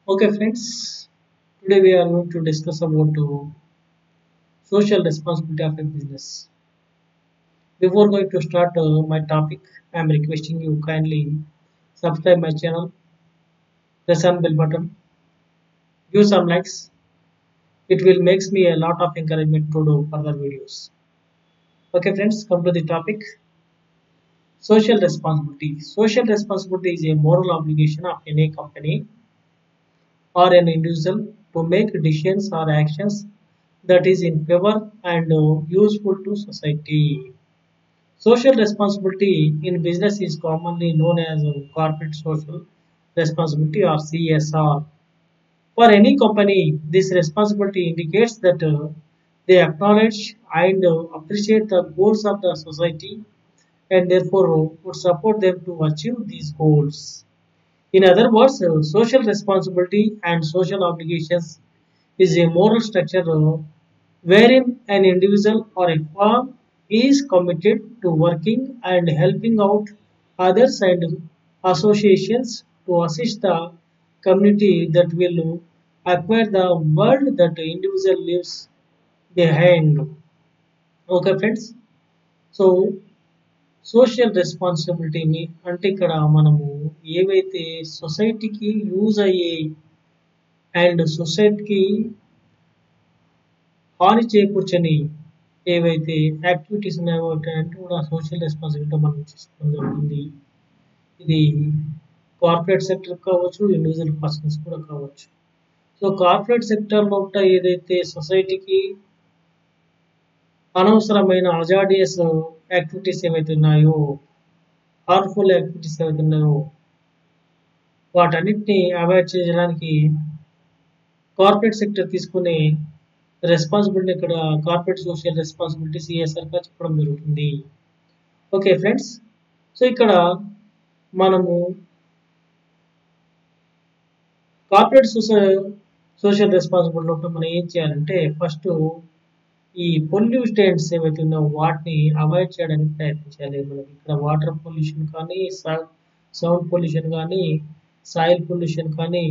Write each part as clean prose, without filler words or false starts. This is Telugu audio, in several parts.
Okay, friends. Today we are going to discuss about social responsibility of a business. Before going to start my topic, I am requesting you kindly subscribe my channel, press on bell button, give some likes. It will makes me a lot of encouragement to do further videos. Okay, friends, come to the topic. Social responsibility. Social responsibility is a moral obligation of any company or an individual to make decisions or actions that is in favor and useful to society. Social responsibility in business is commonly known as corporate social responsibility or CSR. For any company, this responsibility indicates that they acknowledge and appreciate the goals of the society and therefore would support them to achieve these goals. In other words, social responsibility and social obligations is a moral structure wherein an individual or a firm is committed to working and helping out others and associations to assist the community that will acquire the world that the individual lives behind. Okay, friends. So social రెస్పాన్సిబిలిటీని అంటే ఇక్కడ మనము ఏవైతే సొసైటీకి యూజ్ అయ్యే అండ్ సొసైటీకి హాని చేకూర్చని ఏవైతే యాక్టివిటీస్ ఉన్నాయో అంటే కూడా సోషల్ రెస్పాన్సిబిలిటీ మనం చేసుకోవడం జరుగుతుంది. ఇది కార్పొరేట్ సెక్టర్ కావచ్చు, ఇండివిజువల్ పర్సన్స్ కూడా కావచ్చు. సో కార్పొరేట్ సెక్టర్లో ఏదైతే సొసైటీకి అనవసరమైన అజాడియస్ యాక్టివిటీస్ ఏవైతే ఉన్నాయో, హార్మ్ఫుల్ యాక్టివిటీస్ ఏవైతే ఉన్నాయో వాటన్నిటిని అవాయిడ్ చేయడానికి కార్పొరేట్ సెక్టర్ తీసుకునే రెస్పాన్సిబిలిటీ ఇక్కడ కార్పొరేట్ సోషల్ రెస్పాన్సిబిలిటీ సిఎస్ఆర్గా చెప్పడం జరుగుతుంది. ఓకే ఫ్రెండ్స్, సో ఇక్కడ మనము కార్పొరేట్ సోషల్ రెస్పాన్సిబిలిటీ మనం ఏం చేయాలంటే ఫస్ట్ ఈ పొల్యూటెంట్స్ ఏవైతే ఉన్నాయో వాటిని అవాయిడ్ చేయడానికి ప్రయత్నించాలి. మనకి ఇక్కడ వాటర్ పొల్యూషన్ కానీ, సౌండ్ పొల్యూషన్ కానీ, సాయిల్ పొల్యూషన్ కానీ,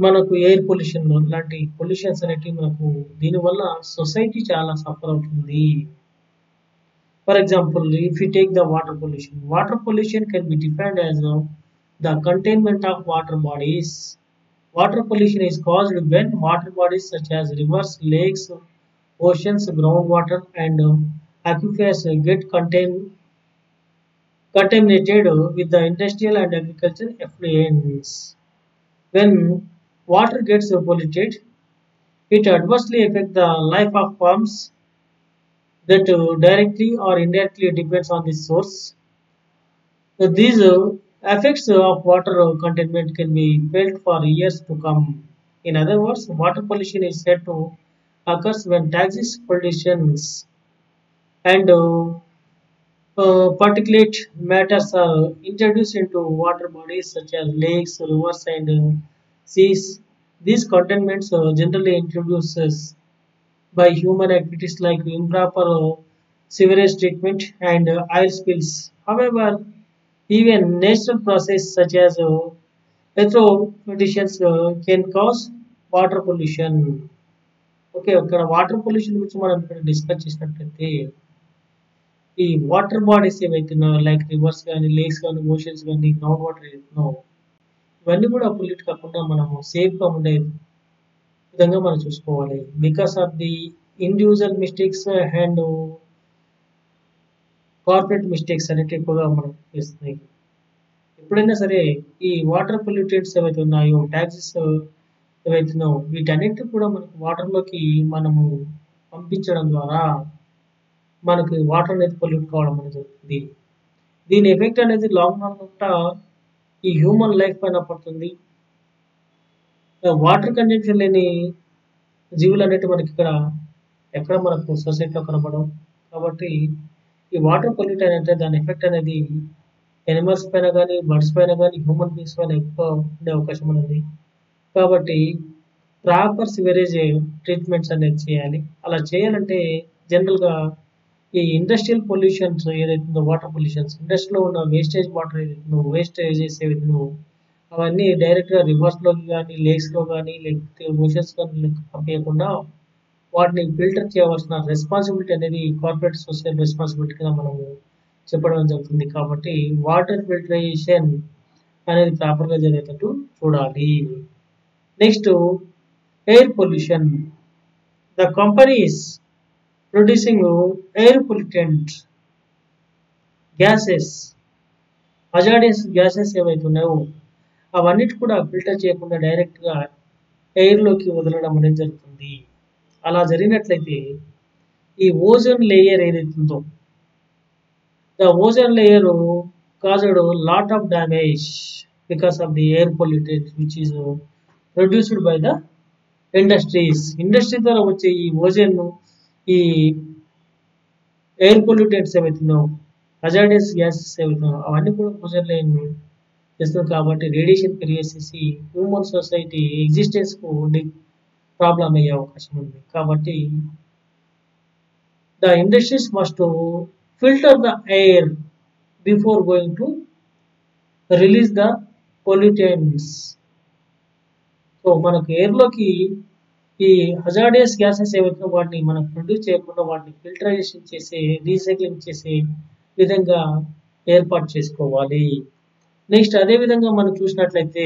మనకు ఎయిర్ పొల్యూషన్ లాంటి పొల్యూషన్స్ అనేటివి మనకు దీనివల్ల సొసైటీ చాలా సఫర్ అవుతుంది. For example, if you take the water pollution can be defined as the containment of water bodies. Water pollution is caused when water bodies such as rivers, lakes, oceans, groundwater, and aquifers get contaminated with the industrial and agricultural effluents. When water gets polluted, it adversely affects the life of farms that directly or indirectly depends on this source. So these effects of water containment can be felt for years to come. In other words, water pollution is said to occur when toxic pollutions and particulate matters are introduced into water bodies such as lakes, rivers, and seas. These contaminants generally introduced by human activities like improper sewerage treatment and oil spills. However, even natural process such as electrolysis can cause water pollution. Okay, ఇక్కడ వాటర్ పొల్యూషన్ గురించి మనం ఇక్కడ డిస్కస్ చేసినట్లయితే ఈ వాటర్ బాడీస్ ఏవైతున్నాయో లైక్ రివర్స్ కానీ, లేక్స్ కానీ, ఓషన్స్ కానీ, గ్రౌండ్ వాటర్ ఏవైతున్నాయో ఇవన్నీ కూడా పొల్యూట్ కాకుండా మనము సేఫ్గా ఉండే విధంగా మనం చూసుకోవాలి. Because of the individual mistakes and corporate mistakes అనేవి ఎక్కువగా మనం చేస్తున్నాయి. ఎప్పుడైనా సరే ఈ వాటర్ పొల్యూటెంట్స్ ఏవైతే ఉన్నాయో, ట్యాక్సెస్ ఏవైతే ఉన్నాయో వీటన్నిటిని కూడా మనకు వాటర్లోకి మనము పంపించడం ద్వారా మనకి వాటర్ అనేది పొల్యూట్ కావడం అనేది జరుగుతుంది. దీని ఎఫెక్ట్ అనేది లాంగ్ రన్ ఈ హ్యూమన్ లైఫ్ పైన పడుతుంది. వాటర్ కంజంప్షన్ లేని జీవులు అనేవి మనకి ఇక్కడ ఎక్కడ మనకు సొసైటీలో కనపడవు. కాబట్టి ఈ వాటర్ పొల్యూట్ అంటే దాని ఎఫెక్ట్ అనేది ఎనిమల్స్ పైన కానీ, బర్డ్స్ పైన కానీ, హ్యూమన్ బీయింగ్స్ పైన ఎక్కువ ఉండే అవకాశం ఉంది. కాబట్టి ప్రాపర్ సివరేజ్ ట్రీట్మెంట్స్ అనేది చేయాలి. అలా చేయాలంటే జనరల్గా ఈ ఇండస్ట్రియల్ పొల్యూషన్స్ ఏదైతుందో వాటర్ పొల్యూషన్స్, ఇండస్ట్రీలో ఉన్న వేస్టేజ్ వాటర్ ఏదైతుందో వేస్టేజెస్ ఏవైతుందో అవన్నీ డైరెక్ట్గా రివర్స్లోకి కానీ లేక్స్లో కానీ లేకపోతే ఓషన్స్ కానీ పంపించకుండా వాటిని ఫిల్టర్ చేయవలసిన రెస్పాన్సిబిలిటీ అనేది కార్పొరేట్ సోషల్ రెస్పాన్సిబిలిటీ కింద మనము చెప్పడం జరుగుతుంది. కాబట్టి వాటర్ ఫిల్టరేషన్ అనేది ప్రాపర్గా జరిగేటట్టు చూడాలి. Next air pollution. The companies producing air pollutant gases, hazardous gases ఏవైతే ఉన్నాయో అవన్నిటి కూడా ఫిల్టర్ చేయకుండా డైరెక్ట్గా ఎయిర్లోకి వదలడం అనేది జరుగుతుంది. అలా జరిగినట్లయితే ఈ ఓజోన్ లేయర్ ఏదైతుందో the ozone layer caused a lot of damage because of the air pollutants which is produced by the industries. Industry ద్వారా వచ్చే ఈ ఓజోన్ ఈ ఎయిర్ పొల్యూటెంట్స్ ఏవైతున్నాయో హజార్డస్ గ్యాసెస్ ఏవైతున్నాయో అవన్నీ కూడా ఓజోన్ లేయర్ చేస్తుంది. కాబట్టి రేడియేషన్ పెరిగేసేసి హ్యూమన్ సొసైటీ ఎగ్జిస్టెన్స్ కు ప్రాబ్లం అయ్యే అవకాశం ఉంది. కాబట్టి the industries must filter the air before going to release the pollutants. So మనకు ఎయిర్లోకి ఈ హజార్డస్ గ్యాసెస్ ఏవైతే వాటిని మనం ప్రొడ్యూస్ చేయకుండా వాటిని ఫిల్టరైజేషన్ చేసి రీసైక్లింగ్ చేసే విధంగా ఏర్పాటు చేసుకోవాలి. నెక్స్ట్ అదే విధంగా మనం చూసినట్లయితే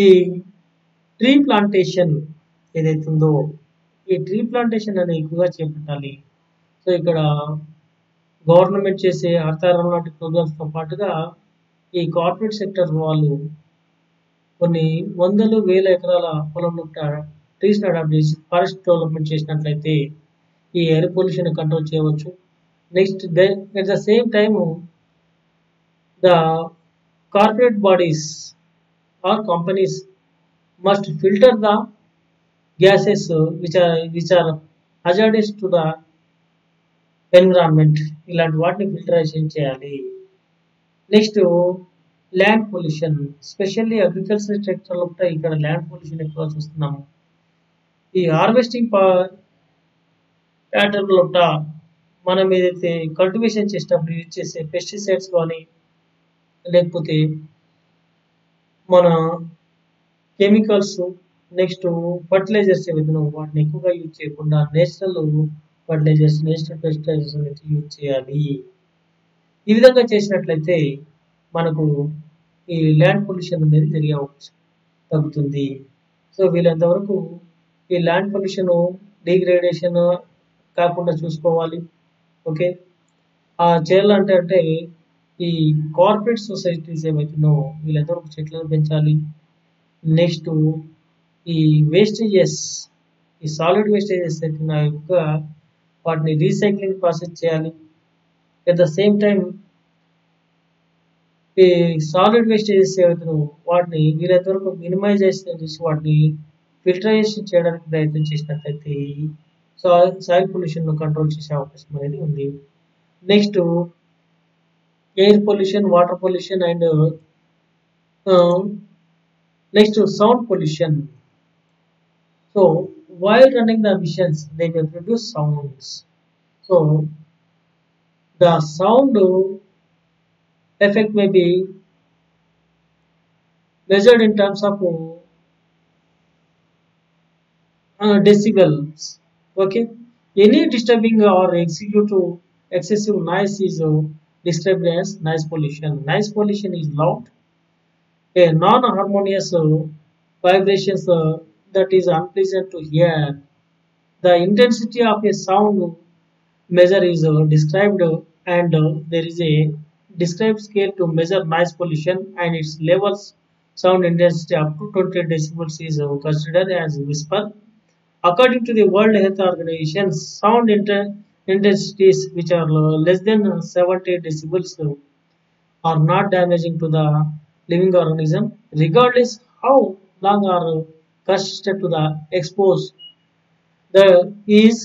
ఈ ట్రీ ప్లాంటేషన్ ఏదైతుందో ఈ ట్రీ ప్లాంటేషన్ అనేది ఎక్కువగా చేపట్టాలి. సో ఇక్కడ గవర్నమెంట్ చేసే హరితహారం లాంటి ప్రోగ్రామ్స్తో పాటుగా ఈ కార్పొరేట్ సెక్టర్ వాళ్ళు కొన్ని వందలు వేల ఎకరాల పొలంలో ట్రీస్ని అడాప్ట్ చేసి ఫారెస్ట్ డెవలప్మెంట్ చేసినట్లయితే ఈ ఎయిర్ పొల్యూషన్ కంట్రోల్ చేయవచ్చు. Next at the same time the corporate bodies or companies must filter the gases which are hazardous to the environment. ఇలాంటి వాటిని ఫిల్టరైజేషన్ చేయాలి. Next land pollution, specially agriculture సెక్టర్లో కూడా ఇక్కడ ల్యాండ్ పొల్యూషన్ ఎక్కువ చూస్తున్నాము. ఈ హార్వెస్టింగ్ ప్యాటర్న్లో మనం ఏదైతే కల్టివేషన్ చేసేటప్పుడు యూజ్ చేసే పెస్టిసైడ్స్ కానీ లేకపోతే మన కెమికల్స్ నెక్స్ట్ ఫర్టిలైజర్స్ ఏవైతే వాటిని ఎక్కువగా యూజ్ చేయకుండా నేచురల్ ఫర్టిలైజర్స్ నేచురల్ పెస్టిసైడ్స్ అనేది యూజ్ చేయాలి. ఈ విధంగా చేసినట్లయితే మనకు ఈ ల్యాండ్ పొల్యూషన్ అనేది జరిగే అవకాశం తగ్గుతుంది. సో వీళ్ళంతవరకు ఈ ల్యాండ్ పొల్యూషన్ డిగ్రేడేషన్ కాకుండా చూసుకోవాలి. ఓకే, చేయాలంటే ఈ కార్పొరేట్ సొసైటీస్ ఏవైతున్నాయో వీళ్ళంతవరకు చెట్లను పెంచాలి. నెక్స్ట్ ఈ వేస్టేజెస్ ఈ సాలిడ్ వేస్టేజెస్ అవుతున్నాయి వాటిని రీసైక్లింగ్ ప్రాసెస్ చేయాలి. అట్ ద సేమ్ టైం ఈ సాలిడ్ వేస్టేజెస్ ఏవైతున్నాయో వాటిని వీలైనంత వరకు మినిమైజేషన్ చేసి వాటిని ఫిల్టరైజేషన్ చేయడానికి ప్రయత్నం చేసినట్లయితే సాయిల్ పొల్యూషన్ కంట్రోల్ చేసే అవకాశం అనేది ఉంది. Next air pollution, water pollution and next sound pollution. So while running the missions they may produce sounds. So the sound effect may be measured in terms of decibels. Okay, any disturbing or excessive noise is described as noise pollution. Noise pollution is loud, a non-harmonious vibrations that is unpleasant to hear. The intensity of a sound measure is described and there is a described scale to measure noise pollution and its levels. Sound intensity up to 20 decibels is considered as whisper. According to the World Health Organization, sound intensities which are less than 70 decibels are not damaging to the living organism, regardless how long or consistent to the expose. There is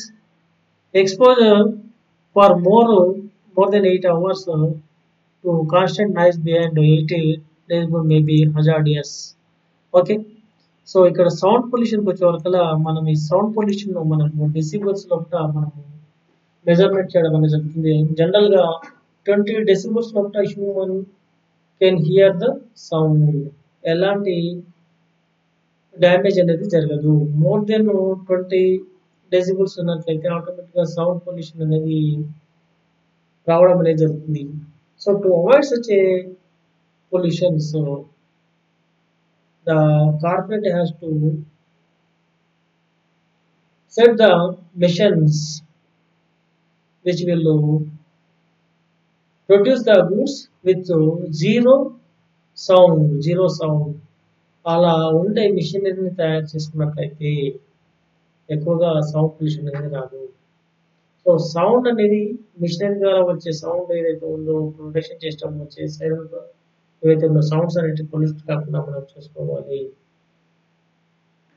exposure for more than 8 hours to constant noise beyond 80 decibels may be hazardous. Okay, so ఇక్కడ సౌండ్ పొల్యూషన్కి వచ్చే వరకల్లా మనం ఈ సౌండ్ పొల్యూషన్ మనము డెసిబుల్స్ లోపల మనము మెజర్మెంట్ చేయడం అనేది జరుగుతుంది. జనరల్గా 20 డెసిబుల్స్ లోపల human can hear the sound. ఎలాంటి డ్యామేజ్ అనేది జరగదు. మోర్ దెన్ 20 డెసిబుల్స్ ఉన్నట్లయితే ఆటోమేటిక్గా సౌండ్ పొల్యూషన్ అనేది రావడం అనేది జరుగుతుంది. So to avoid such a pollution, so the corporate has to set the missions which will produce the goods with zero sound. అలా ఉండే మిషనరీని తయారు చేసుకున్నట్లయితే ఎక్కువగా సౌండ్ పొల్యూషన్ అనేది రాదు. సో సౌండ్ అనేది మిషనరీ ద్వారా వచ్చే సౌండ్ ఏదైతే ఉందో ప్రొడక్షన్ చేసేటప్పుడు వచ్చే సైలెంట్ ఏవైతే ఉందో సౌండ్స్ అనేవి పొల్యూట్ కాకుండా మనం చూసుకోవాలి.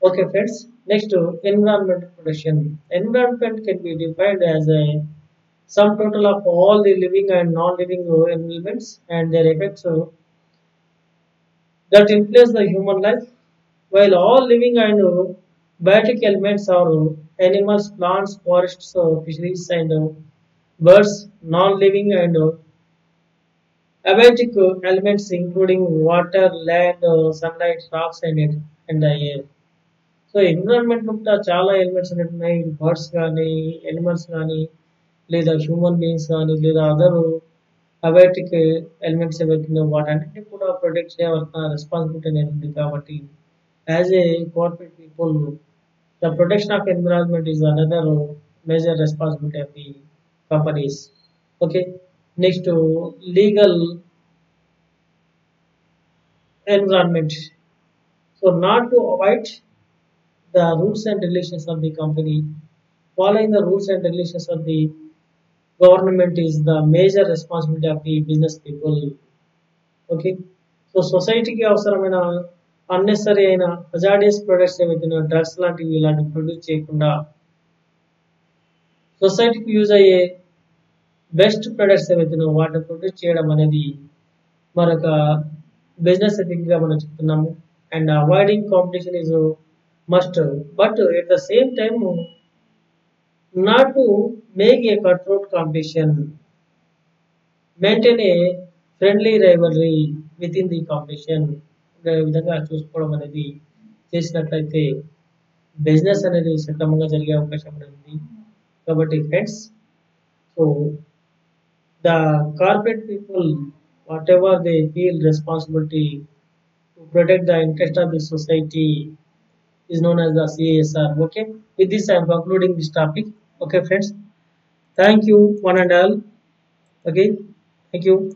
Okay, friends. Next, environmental protection. Environment can be defined as a sum total of all the living and non-living elements and their effects that influence the human life. While all living and biotic elements are animals, plants, forests, fisheries, and birds, non-living and abiotic elements including water, land, sunlight, rocks, and the air. So environment లో చాలా ఎలిమెంట్స్ అనేవి ఉన్నాయి. బర్డ్స్ కానీ, ఎనిమల్స్ కానీ, లేదా హ్యూమన్ బీయింగ్స్ కానీ, లేదా అదర్ అబయాటిక్ ఎలిమెంట్స్ ఏవైతున్నాయో వాటన్నిటిని కూడా ప్రొటెక్ట్ చేయవలసిన రెస్పాన్సిబిలిటీ అనేది ఉంది. కాబట్టి as a corporate people, the protection of environment is another major responsibility of the companies. Okay, next legal environment. So not to avoid the rules and regulations of the company. Following the rules and regulations of the government is the major responsibility of the business people. Okay, so సొసైటీకి అవసరమైన అన్నెసరీ అయిన హజార్డియస్ ప్రొడక్ట్స్ ఏవైతే డ్రగ్స్ లాంటివి ఇలాంటివి ప్రొడ్యూస్ చేయకుండా సొసైటీకి యూజ్ అయ్యే బెస్ట్ ప్రొడక్ట్స్ ఏవైతే వాటిని ప్రొడ్యూస్ చేయడం అనేది మరొక బిజినెస్ ఎథిక్ గా మనం చెప్తున్నాము. And avoiding competition is must, but at the same time not to make a cutthroat competition, maintain a friendly rivalry within the competition. విధంగా చూసుకోవడం అనేది చేసినట్లయితే బిజినెస్ అనేది సక్రమంగా జరిగే అవకాశం ఉంది. కాబట్టి friends, so the corporate people what ever they feel responsibility to protect the interest of the society is known as the CSR. Okay, with this I am concluding this topic. Okay, friends, thank you one and all. Okay, thank you.